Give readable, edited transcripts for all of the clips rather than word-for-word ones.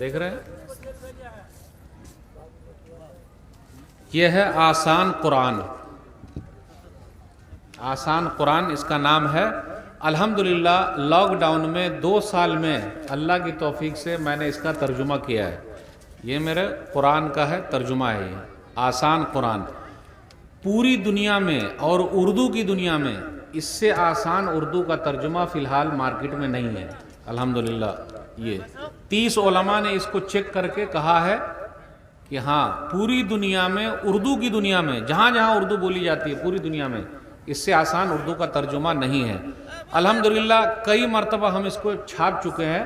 دیکھ رہے ہیں؟ یہ ہے آسان قرآن، آسان قرآن اس کا نام ہے۔ الحمدللہ لاک ڈاؤن میں 2 سال میں اللہ کی توفیق سے میں نے اس کا ترجمہ کیا ہے۔ یہ میرے قرآن کا ہے، ترجمہ ہے یہ آسان قرآن۔ پوری دنیا میں اور اردو کی دنیا میں اس سے آسان اردو کا ترجمہ فی الحال مارکیٹ میں نہیں ہے الحمدللہ۔ یہ 30 علماء نے اس کو چیک کر کے کہا ہے کہ ہاں پوری دنیا میں، اردو کی دنیا میں، جہاں جہاں اردو بولی جاتی ہے پوری دنیا میں اس سے آسان اردو کا ترجمہ نہیں ہے الحمدللہ۔ کئی مرتبہ ہم اس کو چھاپ چکے ہیں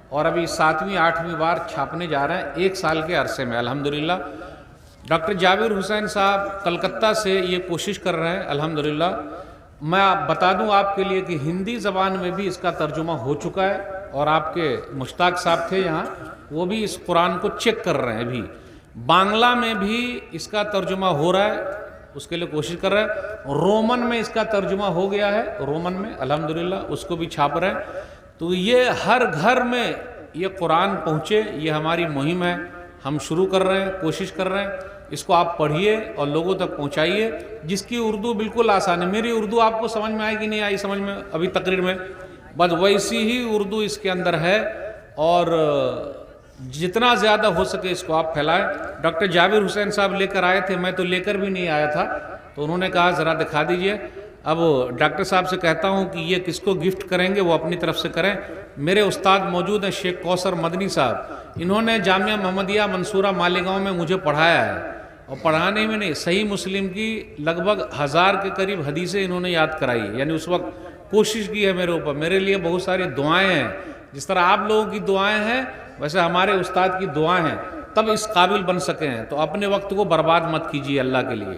اور ابھی 7ویں 8ویں بار چھاپنے جا رہے ہیں 1 سال کے عرصے میں الحمدللہ۔ ڈاکٹر جابر حسین صاحب کلکتہ سے یہ کوشش کر رہے ہیں الحمدللہ۔ میں بتا دوں آپ کے لیے کہ ہندی زبان میں بھی اس کا ترجمہ ہو چکا ہے، اور آپ کے مشتاق صاحب تھے یہاں، وہ بھی اس قرآن کو چیک کر رہے ہیں ابھی۔ بانگلہ میں بھی اس کا ترجمہ ہو رہا ہے، اس کے لیے کوشش کر رہے ہیں۔ رومن میں اس کا ترجمہ ہو گیا ہے، رومن میں الحمدللہ اس کو بھی چھاپ رہے ہیں۔ تو یہ ہر گھر میں یہ قرآن پہنچے، یہ ہماری مہم ہے، ہم شروع کر رہے ہیں، کوشش کر رہے ہیں۔ اس کو آپ پڑھیے اور لوگوں تک پہنچائیے۔ جس کی اردو بالکل آسان ہے، میری اردو آپ کو سمجھ میں آئے کہ نہیں آئی سمجھ میں ابھی تقریر میں، بس ویسی ہی اردو اس کے اندر ہے، اور جتنا زیادہ ہو سکے اس کو آپ پھیلائیں۔ ڈاکٹر جابر حسین صاحب لے کر آئے تھے، میں تو لے کر بھی نہیں آیا تھا، تو انہوں نے کہا ذرا دکھا دیجئے۔ اب ڈاکٹر صاحب سے کہتا ہوں کہ یہ کس کو گفٹ کریں گے، وہ اپنی طرف سے کریں۔ میرے استاد موجود ہیں شیخ کوثر مدنی صاحب، انہوں نے جامعہ محمدیہ منصورہ مالیگاؤں میں مجھے پڑھایا ہے، اور پڑھانے میں نہیں، صحیح مسلم کی لگ بھگ 1000 کے قریب حدیثیں انہوں نے یاد کرائی، یعنی اس وقت کوشش کی ہے میرے اوپر۔ میرے لیے بہت ساری دعائیں ہیں، جس طرح آپ لوگوں کی دعائیں ہیں ویسے ہمارے استاد کی دعائیں ہیں، تب اس قابل بن سکے ہیں۔ تو اپنے وقت کو برباد مت کیجیے اللہ کے لیے۔